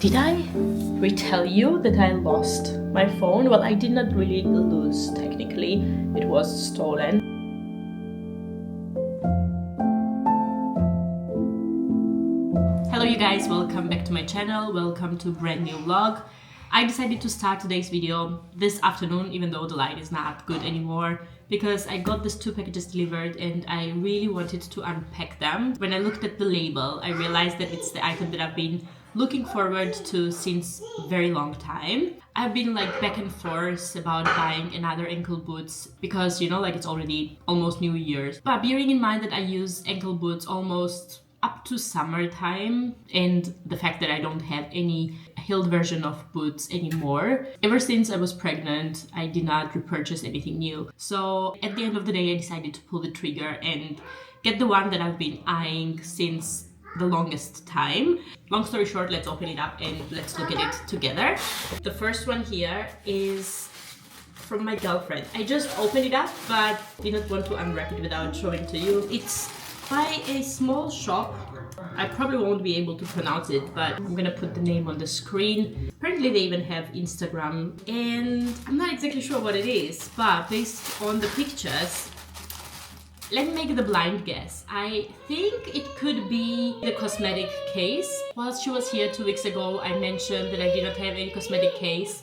Did I retell you that I lost my phone? Well, I did not really lose technically. It was stolen. Hello you guys, welcome back to my channel. Welcome to a brand new vlog. I decided to start today's video this afternoon, even though the light is not good anymore, because I got these two packages delivered and I really wanted to unpack them. When I looked at the label, I realized that it's the item that I've been looking forward to since a very long time. I've been like back and forth about buying another ankle boots because, you know, like it's already almost New Year's. But bearing in mind that I use ankle boots almost up to summertime, and the fact that I don't have any heeled version of boots anymore. Ever since I was pregnant, I did not repurchase anything new. So at the end of the day, I decided to pull the trigger and get the one that I've been eyeing since the longest time. Long story short, let's open it up and let's look at it together. The first one here is from my girlfriend. I just opened it up but did not want to unwrap it without showing to you. It's by a small shop. I probably won't be able to pronounce it, but I'm gonna put the name on the screen. Apparently they even have Instagram, and I'm not exactly sure what it is, but based on the pictures, let me make the blind guess. I think it could be the cosmetic case. Whilst she was here 2 weeks ago, I mentioned that I did not have any cosmetic case.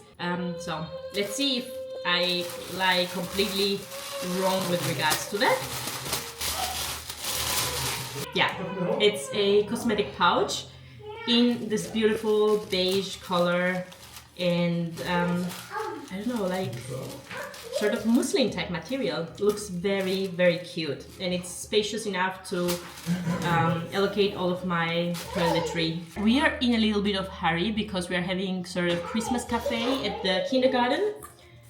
So let's see if I lie completely wrong with regards to that. Yeah, it's a cosmetic pouch in this beautiful beige color and I don't know, like sort of muslin type material. Looks very, very cute, and it's spacious enough to allocate all of my toiletry. We are in a little bit of hurry because we are having sort of Christmas cafe at the kindergarten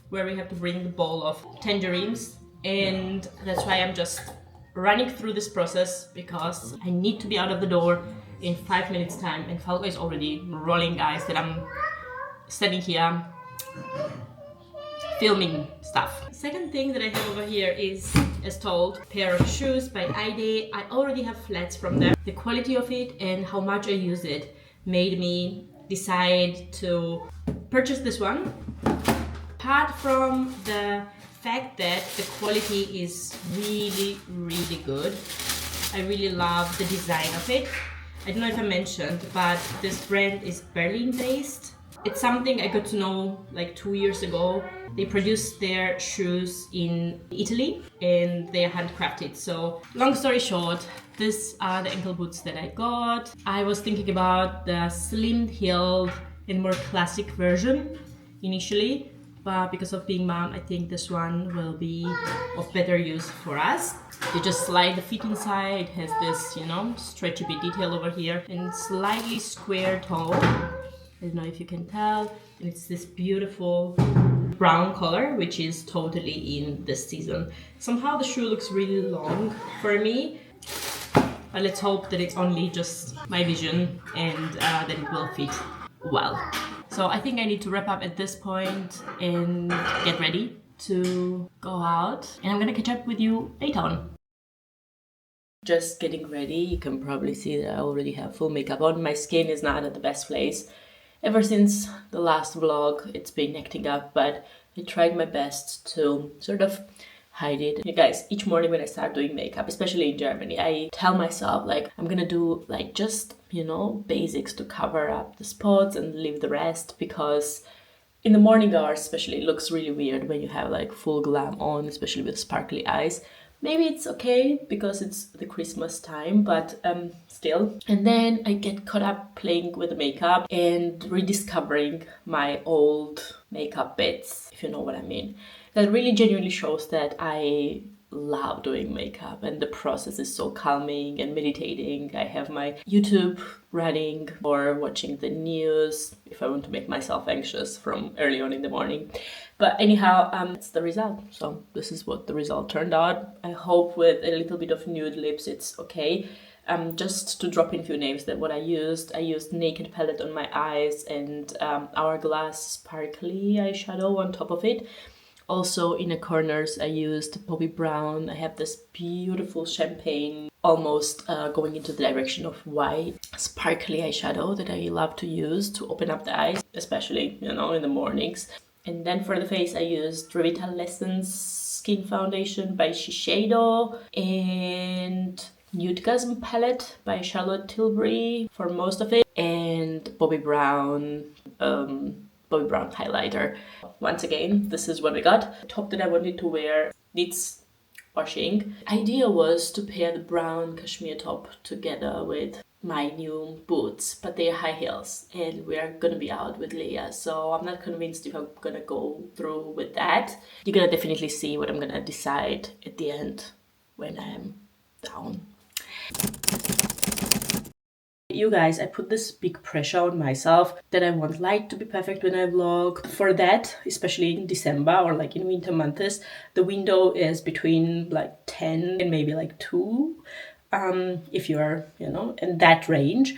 where we have to bring the bowl of tangerines, and that's why I'm just running through this process because I need to be out of the door in 5 minutes time, and Falco is already rolling eyes that I'm standing here filming stuff. Second thing that I have over here is, as told, a pair of shoes by Aeyde. I already have flats from there. The quality of it and how much I use it made me decide to purchase this one. Apart from the fact that the quality is really, really good. I really love the design of it. I don't know if I mentioned, but this brand is Berlin based. It's something I got to know like 2 years ago. They produce their shoes in Italy and they are handcrafted. So long story short, these are the ankle boots that I got. I was thinking about the slim heeled and more classic version initially, but because of being mom, I think this one will be of better use for us. You just slide the feet inside. It has this, you know, stretchy bit detail over here and slightly square toe. I don't know if you can tell. And it's this beautiful brown color, which is totally in this season. Somehow the shoe looks really long for me, but let's hope that it's only just my vision and that it will fit well. So I think I need to wrap up at this point and get ready to go out, and I'm gonna catch up with you later on. Just getting ready. You can probably see that I already have full makeup on. My skin is not at the best place. Ever since the last vlog, it's been acting up, but I tried my best to sort of hide it. You guys, each morning when I start doing makeup, especially in Germany, I tell myself like I'm gonna do like just, you know, basics to cover up the spots and leave the rest, because in the morning hours especially it looks really weird when you have like full glam on, especially with sparkly eyes. Maybe it's okay because it's the Christmas time, but still. And then I get caught up playing with the makeup and rediscovering my old makeup bits, if you know what I mean. That really genuinely shows that I love doing makeup and the process is so calming and meditating. I have my YouTube running or watching the news if I want to make myself anxious from early on in the morning. But anyhow, it's the result. So this is what the result turned out. I hope with a little bit of nude lips it's okay. Just to drop in a few names that what I used Naked Palette on my eyes and Hourglass Sparkly eyeshadow on top of it. Also in the corners I used Bobbi Brown. I have this beautiful champagne almost going into the direction of white sparkly eyeshadow that I love to use to open up the eyes, especially, you know, in the mornings. And then for the face, I used Revitaliscence Skin Foundation by Shiseido and Nude Gasm palette by Charlotte Tilbury for most of it, and Bobbi Brown highlighter. Once again, this is what we got. The top that I wanted to wear needs washing. Idea was to pair the brown cashmere top together with my new boots, but they are high heels and we are gonna be out with Leia, so I'm not convinced if I'm gonna go through with that. You're gonna definitely see what I'm gonna decide at the end when I'm down. You guys, I put this big pressure on myself that I want light to be perfect when I vlog. For that, especially in December or like in winter months, the window is between like 10 and maybe like 2. If you're, you know, in that range.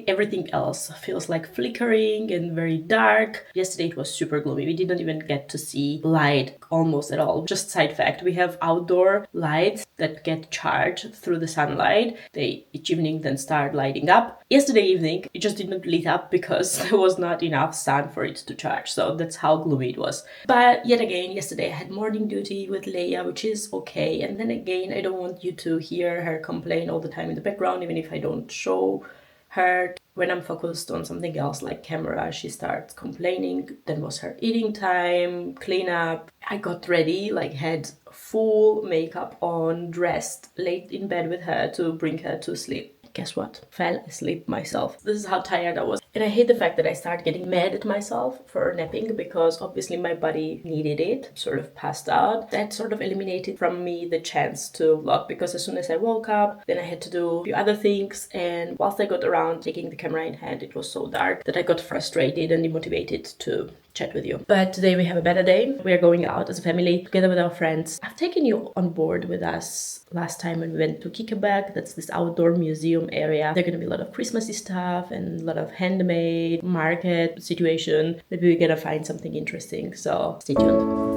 Everything else feels like flickering and very dark. Yesterday it was super gloomy. We didn't even get to see light almost at all. Just side fact, we have outdoor lights that get charged through the sunlight. They each evening then start lighting up. Yesterday evening it just didn't lit up because there was not enough sun for it to charge. So that's how gloomy it was. But yet again, yesterday I had morning duty with Leia, which is okay. And then again, I don't want you to hear her complain all the time in the background, even if I don't show her. When I'm focused on something else like camera, she starts complaining. Then was her eating time, cleanup. I got ready, like had full makeup on, dressed, laid in bed with her to bring her to sleep. Guess what? Fell asleep myself. This is how tired I was. And I hate the fact that I start getting mad at myself for napping because obviously my body needed it, sort of passed out. That sort of eliminated from me the chance to vlog because as soon as I woke up, then I had to do a few other things. And whilst I got around taking the camera in hand, it was so dark that I got frustrated and demotivated to chat with you. But today we have a better day. We are going out as a family together with our friends. I've taken you on board with us last time when we went to Kiekeberg. That's this outdoor museum area. There's gonna be a lot of Christmassy stuff and a lot of handmade market situation. Maybe we're gonna find something interesting, so stay tuned.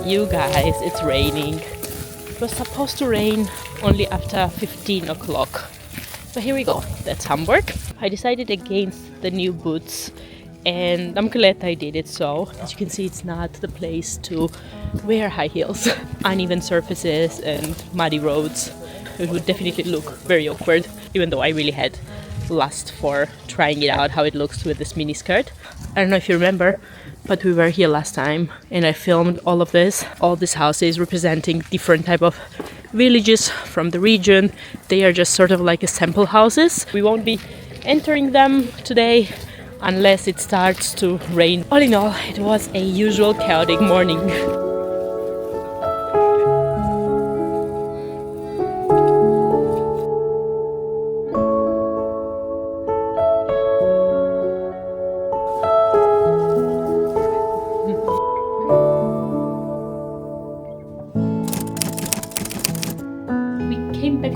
You guys, it's raining. It was supposed to rain only after 15 o'clock. So here we go. That's Hamburg. I decided against the new boots and I'm glad I did it. So as you can see, it's not the place to wear high heels. Uneven surfaces and muddy roads. It would definitely look very awkward, even though I really had lust for trying it out, how it looks with this mini skirt. I don't know if you remember, but we were here last time and I filmed all of this. All these houses representing different type of villages from the region. They are just sort of like a sample houses. We won't be entering them today unless it starts to rain. All in all, it was a usual chaotic morning.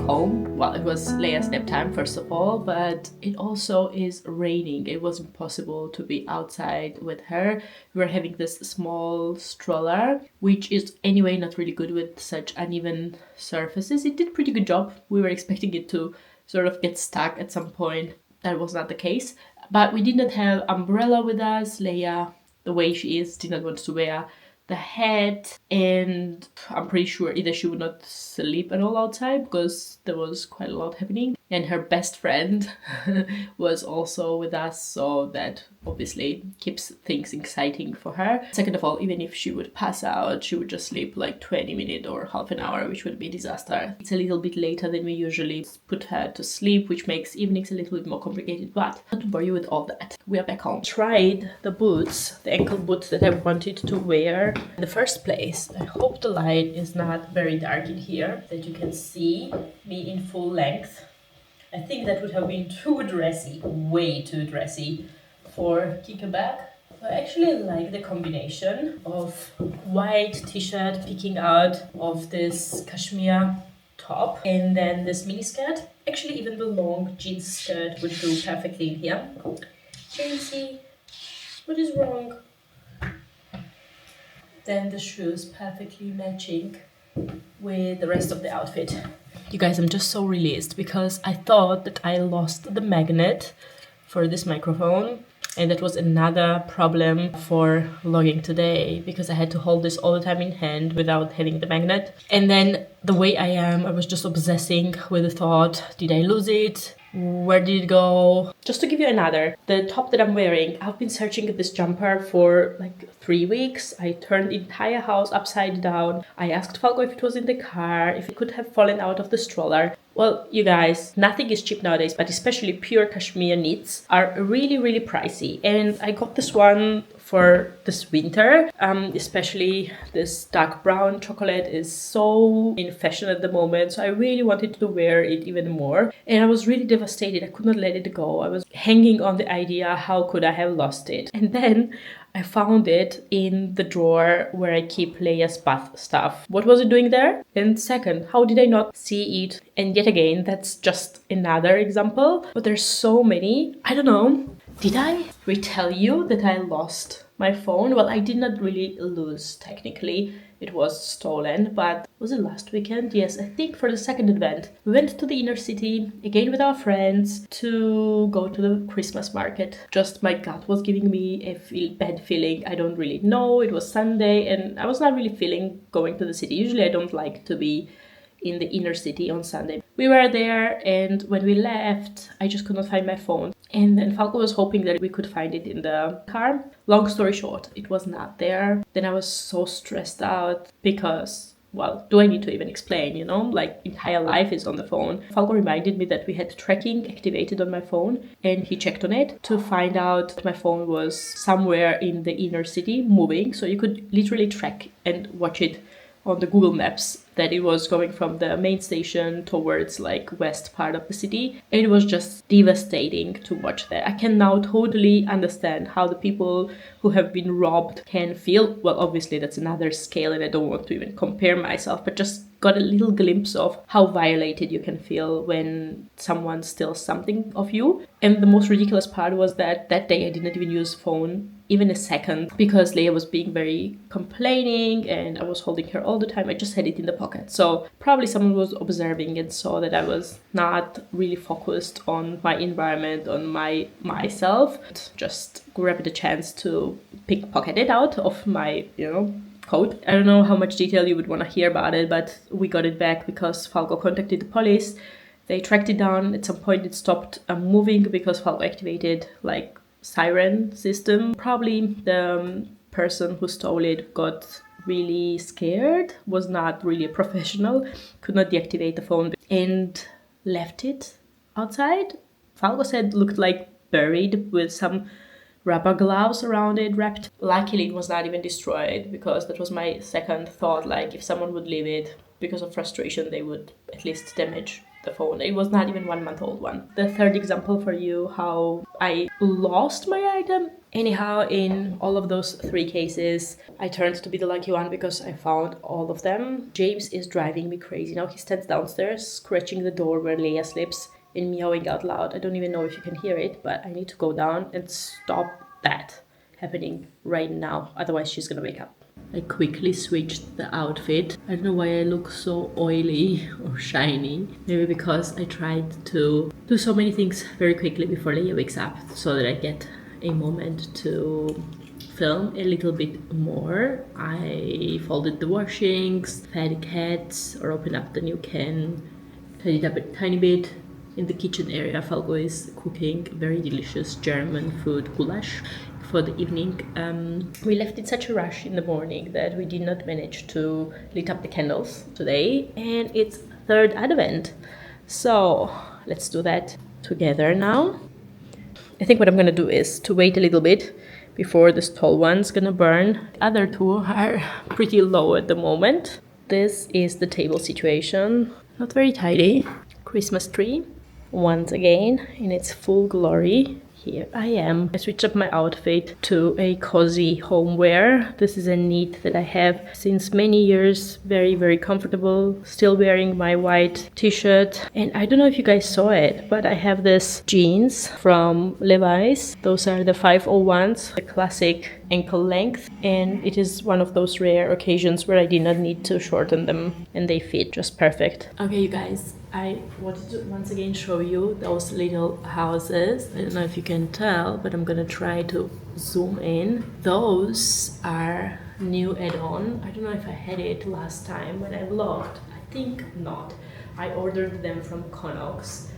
Home. Well, it was Leia's nap time first of all, but it also is raining. It was impossible to be outside with her. We were having this small stroller, which is anyway not really good with such uneven surfaces. It did a pretty good job. We were expecting it to sort of get stuck at some point. That was not the case. But we did not have umbrella with us. Leia, the way she is, did not want to wear the hat, and I'm pretty sure either she would not sleep at all outside because there was quite a lot happening, and her best friend was also with us, so that obviously keeps things exciting for her. Second of all, even if she would pass out, she would just sleep like 20 minutes or half an hour, which would be a disaster. It's a little bit later than we usually put her to sleep, which makes evenings a little bit more complicated, but not to bore you with all that. We are back home. Tried the boots, the ankle boots that I wanted to wear in the first place. I hope the light is not very dark in here, that you can see me in full length. I think that would have been too dressy, way too dressy for Kiekeberg. I actually like the combination of white t-shirt peeking out of this cashmere top and then this mini skirt. Actually, even the long jeans skirt would do perfectly in here. Jamesy, what is wrong? Then the shoes perfectly matching with the rest of the outfit. You guys, I'm just so released because I thought that I lost the magnet for this microphone, and that was another problem for vlogging today because I had to hold this all the time in hand without having the magnet. And then the way I am, I was just obsessing with the thought, did I lose it? Where did it go? Just to give you another, the top that I'm wearing, I've been searching this jumper for like 3 weeks. I turned the entire house upside down. I asked Falco if it was in the car, if it could have fallen out of the stroller. Well, you guys, nothing is cheap nowadays, but especially pure cashmere knits are really, really pricey. And I got this one for this winter, especially this dark brown chocolate is so in fashion at the moment. So I really wanted to wear it even more. And I was really devastated. I could not let it go. I was hanging on the idea, how could I have lost it? And then I found it in the drawer where I keep Leia's bath stuff. What was it doing there? And second, how did I not see it? And yet again, that's just another example. But there's so many. I don't know. Did I retell you that I lost my phone? Well, I did not really lose technically. It was stolen, but was it last weekend? Yes, I think for the second advent. We went to the inner city, again with our friends, to go to the Christmas market. Just my gut was giving me a bad feeling. I don't really know. It was Sunday and I was not really feeling going to the city. Usually I don't like to be in the inner city on Sunday. We were there and when we left, I just could not find my phone. And then Falco was hoping that we could find it in the car. Long story short, it was not there. Then I was so stressed out because, well, do I need to even explain, you know? Like, entire life is on the phone. Falco reminded me that we had tracking activated on my phone and he checked on it to find out that my phone was somewhere in the inner city moving. So you could literally track and watch it on the Google Maps that it was going from the main station towards like west part of the city. And it was just devastating to watch that. I can now totally understand how the people who have been robbed can feel. Well, obviously that's another scale and I don't want to even compare myself, but just got a little glimpse of how violated you can feel when someone steals something of you. And the most ridiculous part was that day I didn't even use phone even a second because Leia was being very complaining and I was holding her all the time. I just had it in the pocket. So probably someone was observing and saw that I was not really focused on my environment, on myself. Just grabbed the chance to pickpocket it out of my, coat. I don't know how much detail you would want to hear about it, but we got it back because Falco contacted the police. They tracked it down. At some point it stopped moving because Falco activated like siren system. Probably the person who stole it got really scared, was not really a professional, could not deactivate the phone and left it outside. Falco said looked like buried with some rubber gloves around it wrapped. Luckily it was not even destroyed because that was my second thought, like if someone would leave it because of frustration they would at least damage the phone. It was not even 1 month old one. The third example for you how I lost my item. Anyhow, in all of those 3 cases, I turned to be the lucky one because I found all of them. James is driving me crazy. Now he stands downstairs, scratching the door where Leia sleeps and meowing out loud. I don't even know if you can hear it, but I need to go down and stop that happening right now. Otherwise she's gonna wake up. I quickly switched the outfit. I don't know why I look so oily or shiny. Maybe because I tried to do so many things very quickly before Leia wakes up so that I get a moment to film a little bit more. I folded the washings, fed the cats, or opened up the new can, tidied up a tiny bit. In the kitchen area, Falco is cooking very delicious German food, goulash, for the evening. We left in such a rush in the morning that we did not manage to lit up the candles today, and it's 3rd Advent. So let's do that together now. I think what I'm gonna do is to wait a little bit before this tall one's gonna burn. The other 2 are pretty low at the moment. This is the table situation. Not very tidy. Christmas tree once again in its full glory. Here I am. I switched up my outfit to a cozy homeware. This is a knit that I have since many years. Very, very comfortable. Still wearing my white t-shirt. And I don't know if you guys saw it, but I have this jeans from Levi's. Those are the 501s, the classic ankle length. And it is one of those rare occasions where I did not need to shorten them and they fit just perfect. Okay, you guys. I wanted to once again show you those little houses. I don't know if you can tell, but I'm gonna try to zoom in. Those are new add-on. I don't know if I had it last time when I vlogged. I think not. I ordered them from Connox.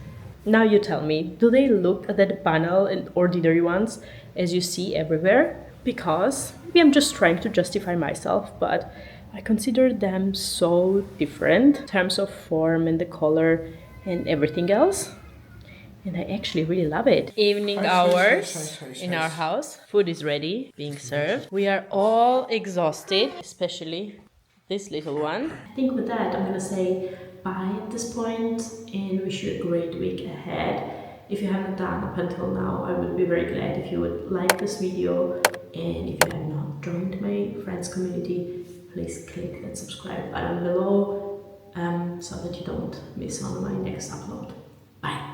Now you tell me, do they look at that banal and ordinary ones as you see everywhere? Because maybe I'm just trying to justify myself, but I consider them so different in terms of form and the color and everything else. And I actually really love it. Evening hours in our house. Food is ready, being served. We are all exhausted, especially this little one. I think with that, I'm gonna say bye at this point and wish you a great week ahead. If you haven't done up until now, I would be very glad if you would like this video. And if you have not joined my friends community, please click that subscribe button below so that you don't miss on my next upload. Bye!